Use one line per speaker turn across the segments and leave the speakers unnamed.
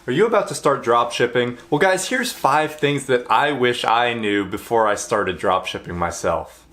Are you about to start dropshipping? Well guys, here's 5 things that I wish I knew before I started dropshipping myself.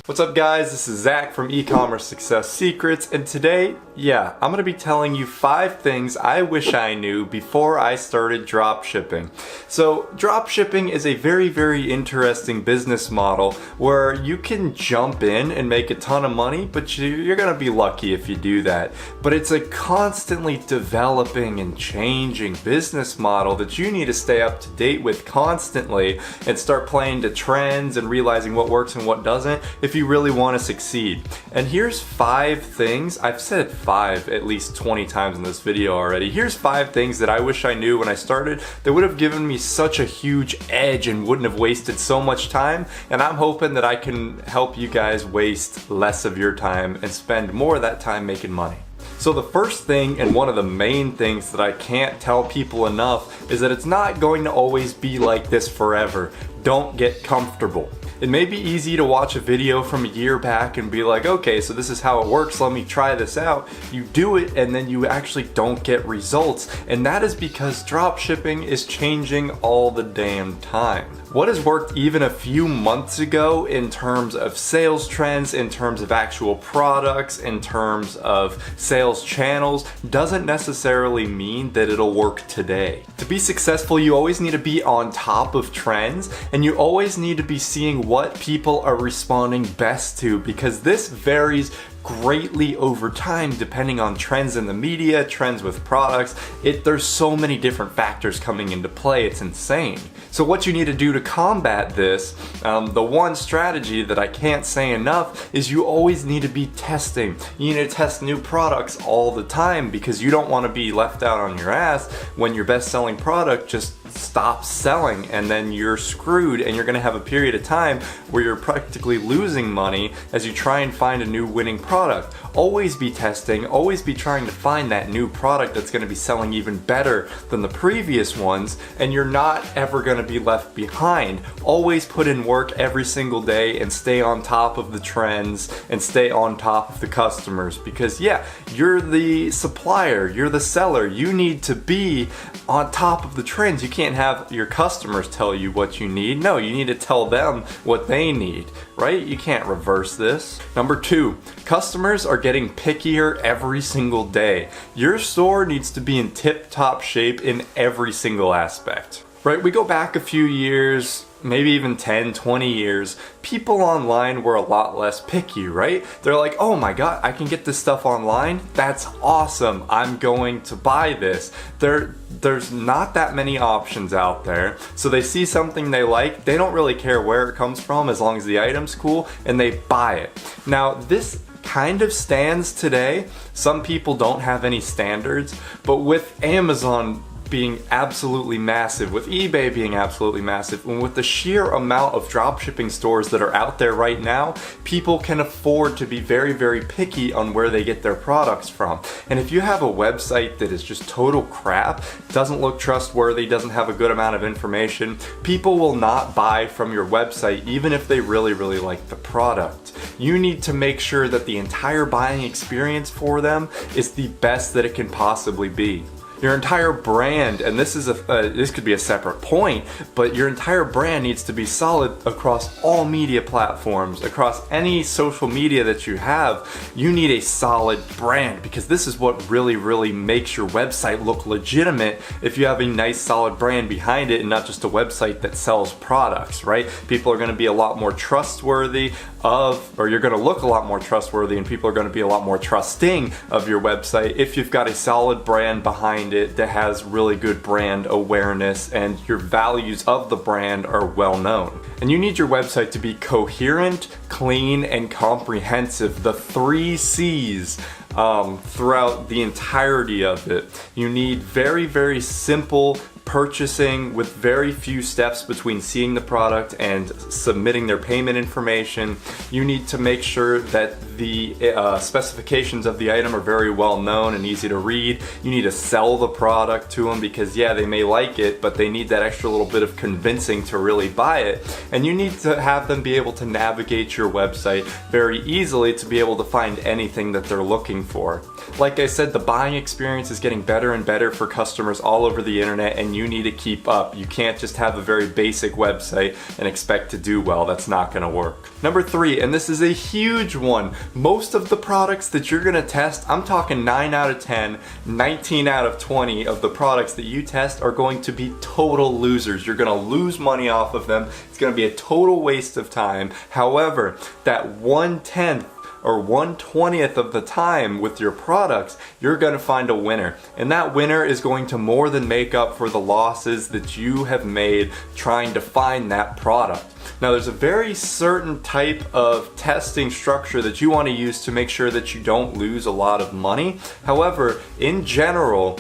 What's up guys, this is Zach from E-Commerce Success Secrets, and today, I'm going to be telling you 5 things I wish I knew before I started dropshipping. So dropshipping is a very interesting business model where you can jump in and make a ton of money, but you're going to be lucky if you do that. But it's a constantly developing and changing business model that you need to stay up to date with constantly and start playing to trends and realizing what works and what doesn't if you really want to succeed. And here's 5 things, I've said 5 at least 20 times in this video already. Here's 5 things that I wish I knew when I started that would have given me such a huge edge and wouldn't have wasted so much time, and I'm hoping that I can help you guys waste less of your time and spend more of that time making money. So the first thing, and one of the main things that I can't tell people enough, is that it's not going to always be like this forever. Don't get comfortable. It may be easy to watch a video from a year back and be like, okay, so this is how it works, let me try this out. You do it and then you actually don't get results. And that is because dropshipping is changing all the damn time. What has worked even a few months ago in terms of sales trends, in terms of actual products, in terms of sales channels, doesn't necessarily mean that it'll work today. To be successful, you always need to be on top of trends, and you always need to be seeing what people are responding best to, because this varies greatly over time depending on trends in the media, trends with products. There's so many different factors coming into play, it's insane. So what you need to do to combat this, the one strategy that I can't say enough is you always need to be testing. You need to test new products all the time because you don't want to be left out on your ass when your best selling product just stops selling, and then you're screwed and you're going to have a period of time where you're practically losing money as you try and find a new winning product. Always be testing, always be trying to find that new product that's going to be selling even better than the previous ones, and you're not ever going to be left behind. Always put in work every single day and stay on top of the trends and stay on top of the customers, because you're the supplier, you're the seller, you need to be on top of the trends. You can't have your customers tell you what you need. No, you need to tell them what they need, right? You can't reverse this. Number 2, customers are getting pickier every single day. Your store needs to be in tip-top shape in every single aspect, right? We go back a few years, maybe even 10, 20 years, people online were a lot less picky, right? They're like, oh my god, I can get this stuff online? That's awesome, I'm going to buy this. There's not that many options out there, so they see something they like, they don't really care where it comes from as long as the item's cool, and they buy it. Now, this kind of stands today. Some people don't have any standards, but with Amazon being absolutely massive, with eBay being absolutely massive, and with the sheer amount of dropshipping stores that are out there right now, people can afford to be very picky on where they get their products from. And if you have a website that is just total crap, doesn't look trustworthy, doesn't have a good amount of information, people will not buy from your website even if they really like the product. You need to make sure that the entire buying experience for them is the best that it can possibly be. Your entire brand, and this could be a separate point, but your entire brand needs to be solid across all media platforms, across any social media that you have. You need a solid brand, because this is what really makes your website look legitimate if you have a nice solid brand behind it and not just a website that sells products, right? People are going to be a lot more trustworthy you're going to look a lot more trustworthy, and people are going to be a lot more trusting of your website if you've got a solid brand behind it that has really good brand awareness and your values of the brand are well known. And you need your website to be coherent, clean, and comprehensive. The 3 C's throughout the entirety of it. You need very simple, purchasing with very few steps between seeing the product and submitting their payment information. You need to make sure that the specifications of the item are very well known and easy to read. You need to sell the product to them because yeah, they may like it, but they need that extra little bit of convincing to really buy it. And you need to have them be able to navigate your website very easily to be able to find anything that they're looking for. Like I said, the buying experience is getting better and better for customers all over the internet, and you need to keep up. You can't just have a very basic website and expect to do well. That's not going to work. Number 3, and this is a huge one, most of the products that you're going to test, I'm talking 9 out of 10, 19 out of 20 of the products that you test are going to be total losers. You're going to lose money off of them. It's going to be a total waste of time. However, that 1/10 or 1/20th of the time with your products, you're going to find a winner. And that winner is going to more than make up for the losses that you have made trying to find that product. Now there's a very certain type of testing structure that you want to use to make sure that you don't lose a lot of money. However, in general,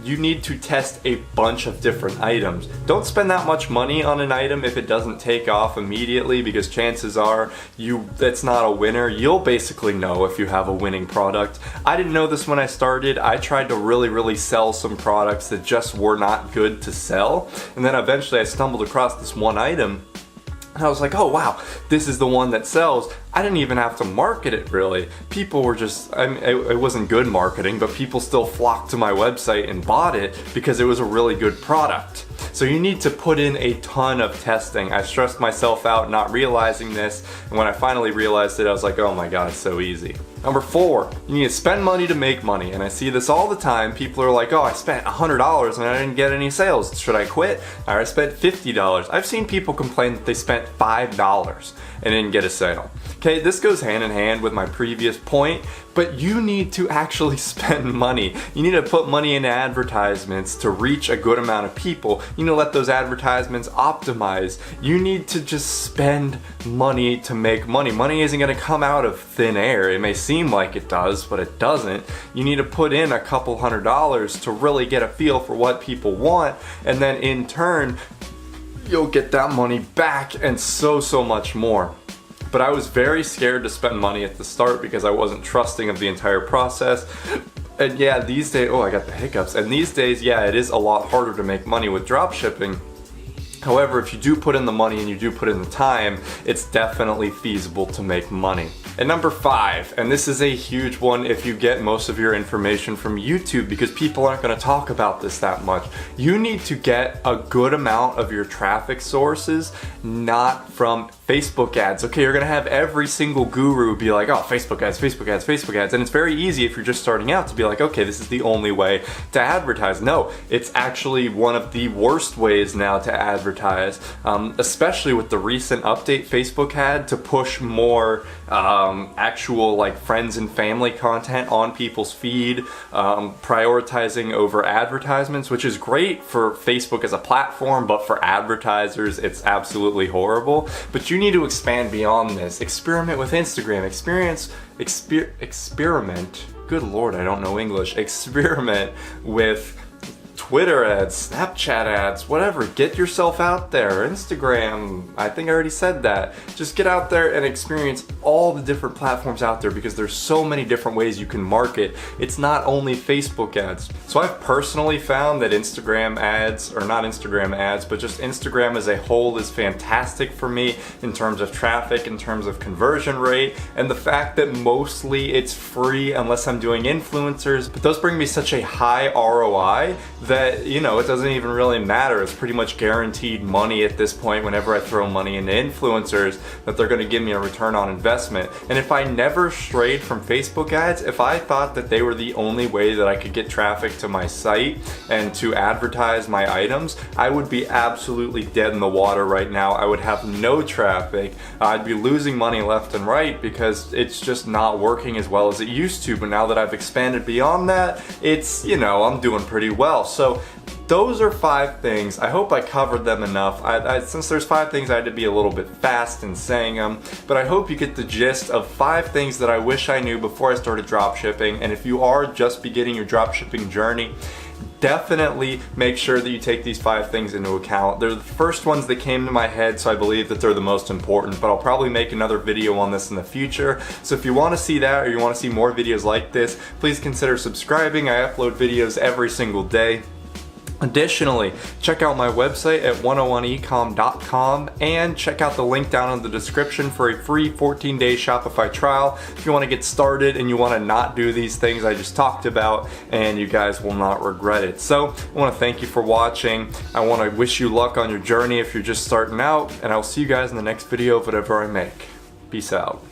you need to test a bunch of different items. Don't spend that much money on an item if it doesn't take off immediately, because chances are that's not a winner. You'll basically know if you have a winning product. I didn't know this when I started. I tried to really sell some products that just were not good to sell, and then eventually I stumbled across this one item and I was like, oh wow, this is the one that sells. I didn't even have to market it really. People were just, it wasn't good marketing, but people still flocked to my website and bought it because it was a really good product. So you need to put in a ton of testing. I stressed myself out not realizing this, and when I finally realized it, I was like, oh my god, it's so easy. Number 4, you need to spend money to make money. And I see this all the time. People are like, oh, I spent $100 and I didn't get any sales. Should I quit? Or I spent $50. I've seen people complain that they spent $5 and didn't get a sale. Okay, this goes hand in hand with my previous point, but you need to actually spend money. You need to put money into advertisements to reach a good amount of people. You need to let those advertisements optimize. You need to just spend money to make money. Money isn't going to come out of thin air. It may seem like it does, but it doesn't. You need to put in a couple $100s to really get a feel for what people want, and then in turn, you'll get that money back and so much more. But I was very scared to spend money at the start because I wasn't trusting of the entire process. And yeah, these days, oh, I got the hiccups. And these days, yeah, it is a lot harder to make money with dropshipping. However, if you do put in the money and you do put in the time, it's definitely feasible to make money. And number 5, and this is a huge one if you get most of your information from YouTube, because people aren't going to talk about this that much. You need to get a good amount of your traffic sources not from Facebook ads. Okay, you're going to have every single guru be like, oh, Facebook ads, Facebook ads, Facebook ads. And it's very easy if you're just starting out to be like, okay, this is the only way to advertise. No, it's actually one of the worst ways now to advertise, especially with the recent update Facebook had to push more actual like friends and family content on people's feed, prioritizing over advertisements, which is great for Facebook as a platform, but for advertisers it's absolutely horrible. But you need to expand beyond this. Experiment with Instagram. Experiment. Good lord, I don't know English. Experiment with Twitter ads, Snapchat ads, whatever. Get yourself out there. Instagram, I think I already said that. Just get out there and experience all the different platforms out there, because there's so many different ways you can market. It's not only Facebook ads. So I've personally found that Instagram ads, or not Instagram ads, but just Instagram as a whole is fantastic for me in terms of traffic, in terms of conversion rate, and the fact that mostly it's free unless I'm doing influencers. But those bring me such a high ROI that, you know, it doesn't even really matter. It's pretty much guaranteed money at this point whenever I throw money into influencers, that they're going to give me a return on investment. And if I never strayed from Facebook ads, if I thought that they were the only way that I could get traffic to my site and to advertise my items, I would be absolutely dead in the water right now. I would have no traffic. I'd be losing money left and right because it's just not working as well as it used to. But now that I've expanded beyond that, it's, you know, I'm doing pretty well. So those are 5 things. I hope I covered them enough. Since there's 5 things, I had to be a little bit fast in saying them, but I hope you get the gist of 5 things that I wish I knew before I started dropshipping. And if you are just beginning your dropshipping journey, definitely make sure that you take these 5 things into account. They're the first ones that came to my head, so I believe that they're the most important, but I'll probably make another video on this in the future. So if you want to see that or you want to see more videos like this, please consider subscribing. I upload videos every single day. Additionally, check out my website at 101ecom.com and check out the link down in the description for a free 14-day Shopify trial if you want to get started and you want to not do these things I just talked about, and you guys will not regret it. So I want to thank you for watching. I want to wish you luck on your journey if you're just starting out, and I'll see you guys in the next video of whatever I make. Peace out.